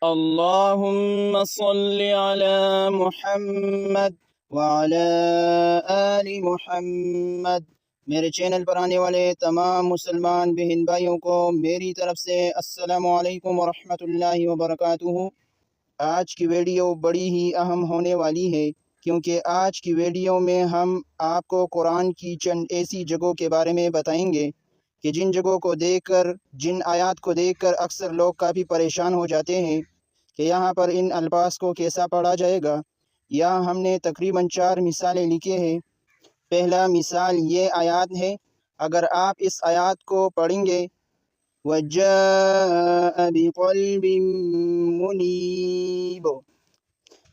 اللهم صل على محمد وعلى آل محمد۔ میرے چینل پر آنے والے تمام مسلمان بہن بھائیوں کو میری طرف سے السلام علیکم ورحمۃ اللہ وبرکاتہ۔ آج کی ویڈیو بڑی ہی اہم ہونے والی ہے، کیونکہ آج کی ویڈیو میں ہم آپ کو قرآن کی چند ایسی جگہوں کے بارے میں بتائیں گے کہ جن جگہوں کو دیکھ کر، جن آیات کو دیکھ کر اکثر لوگ کافی پریشان ہو جاتے ہیں کہ یہاں پر ان الفاظ کو کیسا پڑھا جائے گا۔ یہاں ہم نے تقریباً 4 مثالیں لکھے ہیں۔ پہلا مثال یہ آیات ہے، اگر آپ اس آیات کو پڑھیں گے وَجَاءَ بِقَلْبٍ مُنِيبٍ،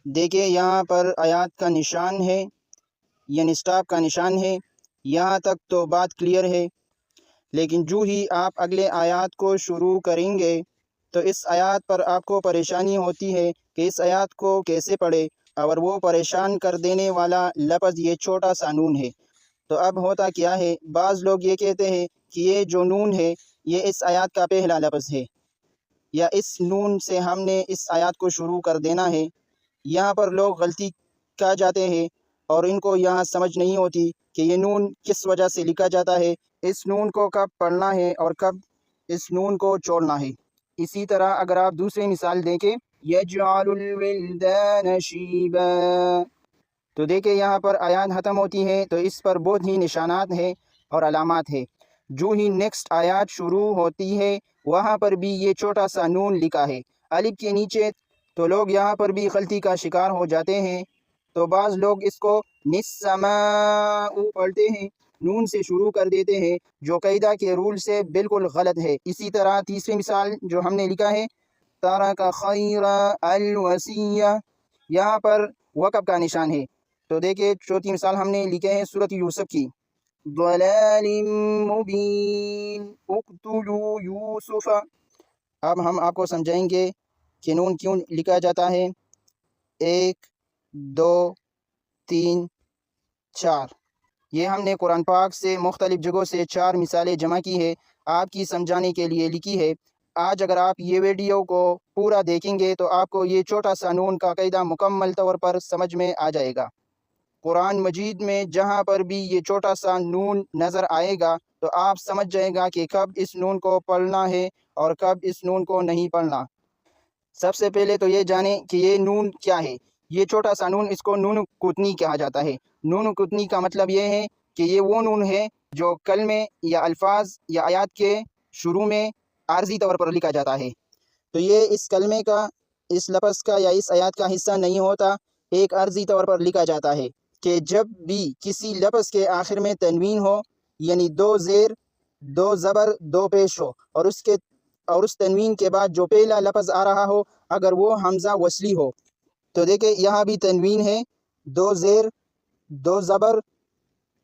دیکھیں یہاں پر آیات کا نشان ہے، یعنی سٹاپ کا نشان ہے۔ یہاں تک تو بات کلیئر ہے، لیکن جو ہی آپ اگلے آیات کو شروع کریں گے تو اس آیات پر آپ کو پریشانی ہوتی ہے کہ اس آیات کو کیسے پڑھے، اور وہ پریشان کر دینے والا لفظ یہ چھوٹا سا نون ہے۔ تو اب ہوتا کیا ہے، بعض لوگ یہ کہتے ہیں کہ یہ جو نون ہے یہ اس آیات کا پہلا لفظ ہے، یا اس نون سے ہم نے اس آیات کو شروع کر دینا ہے۔ یہاں پر لوگ غلطی کر جاتے ہیں اور ان کو یہاں سمجھ نہیں ہوتی کہ یہ نون کس وجہ سے لکھا جاتا ہے، اس نون کو کب پڑھنا ہے اور کب اس نون کو چھوڑنا ہے۔ اسی طرح اگر آپ دوسری مثال دیکھیں یجعل الولدان شیبا، تو دیکھیں یہاں پر آیات ختم ہوتی ہے تو اس پر بہت ہی نشانات ہیں اور علامات ہیں۔ جو ہی نیکسٹ آیات شروع ہوتی ہے وہاں پر بھی یہ چھوٹا سا نون لکھا ہے الف کے نیچے، تو لوگ یہاں پر بھی غلطی کا شکار ہو جاتے ہیں۔ تو بعض لوگ اس کو نسماء پڑھتے ہیں، نون سے شروع کر دیتے ہیں، جو قاعدہ کے رول سے بالکل غلط ہے۔ اسی طرح تیسری مثال جو ہم نے لکھا ہے ترک خیرا الوصیہ، یہاں پر وقف کا نشان ہے۔ تو دیکھیں چوتھی مثال ہم نے لکھے ہیں سورۃ یوسف کی ضلال مبین اقتلوا یوسف۔ اب ہم آپ کو سمجھائیں گے کہ نون کیوں لکھا جاتا ہے۔ 1 2 3 4، یہ ہم نے قرآن پاک سے مختلف جگہوں سے 4 مثالیں جمع کی ہے، آپ کی سمجھانے کے لیے لکھی ہے۔ آج اگر آپ یہ ویڈیو کو پورا دیکھیں گے تو آپ کو یہ چھوٹا سا نون کا قاعدہ مکمل طور پر سمجھ میں آ جائے گا۔ قرآن مجید میں جہاں پر بھی یہ چھوٹا سا نون نظر آئے گا تو آپ سمجھ جائیں گا کہ کب اس نون کو پڑھنا ہے اور کب اس نون کو نہیں پڑھنا۔ سب سے پہلے تو یہ جانیں کہ یہ نون کیا ہے۔ یہ چھوٹا سا نون، اس کو نون قطنی کہا جاتا ہے۔ نون قطنی کا مطلب یہ ہے کہ یہ وہ نون ہے جو کلمے یا الفاظ یا آیات کے شروع میں عارضی طور پر لکھا جاتا ہے۔ تو یہ اس کلمے کا، اس لفظ کا یا اس آیات کا حصہ نہیں ہوتا، ایک عارضی طور پر لکھا جاتا ہے کہ جب بھی کسی لفظ کے آخر میں تنوین ہو، یعنی 2 زیر 2 زبر 2 پیش ہو، اور اس تنوین کے بعد جو پہلا لفظ آ رہا ہو اگر وہ حمزہ وصلی ہو، تو دیکھیں یہاں بھی تنوین ہے، 2 زیر 2 زبر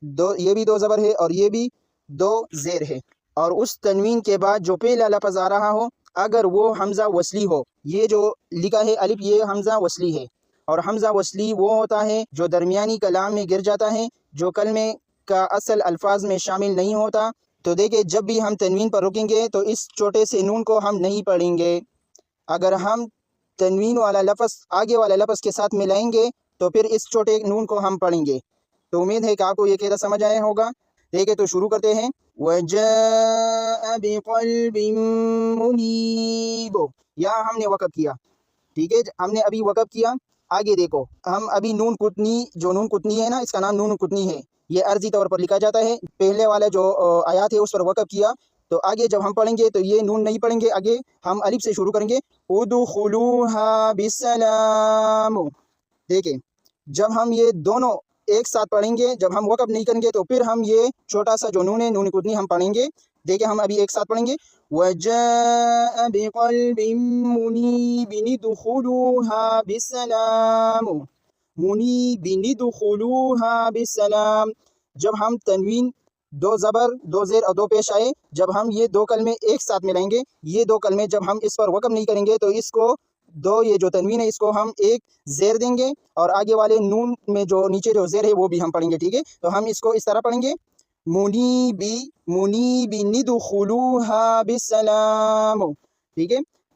2، یہ بھی 2 زبر ہے اور یہ بھی 2 زیر ہے، اور اس تنوین کے بعد جو پہلا لفظ آ رہا ہو اگر وہ حمزہ وصلی ہو، یہ جو لکھا ہے الف یہ حمزہ وصلی ہے، اور حمزہ وصلی وہ ہوتا ہے جو درمیانی کلام میں گر جاتا ہے، جو کلمے کا اصل الفاظ میں شامل نہیں ہوتا۔ تو دیکھیں جب بھی ہم تنوین پر رکیں گے تو اس چھوٹے سے نون کو ہم نہیں پڑھیں گے۔ اگر ہم تنوین والا لفظ آگے والا لفظ کے ساتھ ملائیں گے تو پھر اس چھوٹے نون کو ہم پڑھیں گے۔ تو امید ہے کہ آپ کو یہ قاعدہ سمجھ آیا ہوگا۔ دیکھیں تو شروع کرتے ہیں وَجَاءَ بِقَلْبٍ مُنِيبٍ، یہاں ہم نے وقف کیا، ٹھیک ہے، ہم نے ابھی وقف کیا۔ آگے دیکھو ہم ابھی نون قطنی، جو نون قطنی ہے نا، اس کا نام نون قطنی ہے، یہ عرضی طور پر لکھا جاتا ہے۔ پہلے والا جو آیات ہے اس پر وقف کیا، تو آگے جب ہم پڑھیں گے تو یہ نون نہیں پڑھیں گے، آگے ہم الف سے شروع کریں گے ادخلوها بسلام۔ دیکھیں جب ہم یہ دونوں ایک ساتھ پڑھیں گے، جب ہم وقف نہیں کریں گے تو پھر ہم یہ چھوٹا سا جو نون ہے نون قطنی ہم پڑھیں گے۔ دیکھیں ہم ابھی ایک ساتھ پڑھیں گے وَجَاءَ بِقَلْبٍ مُنِيبٍ ادخلوها بسلام، منیبٍ ادخلوها بسلام۔ جب ہم تنوین 2 زبر 2 زیر اور 2 پیش آئے، جب ہم یہ 2 کلمے ایک ساتھ ملائیں گے، یہ 2 کلمے جب ہم اس پر وقف نہیں کریں گے تو اس کو یہ جو تنوین ہے اس کو ہم ایک زیر دیں گے، اور آگے والے نون میں جو نیچے جو زیر ہے وہ بھی ہم پڑھیں گے، ٹھیک ہے۔ تو ہم اس کو اس طرح پڑھیں گے منیبٍ ادخلوها بسلام، ٹھیک ہے۔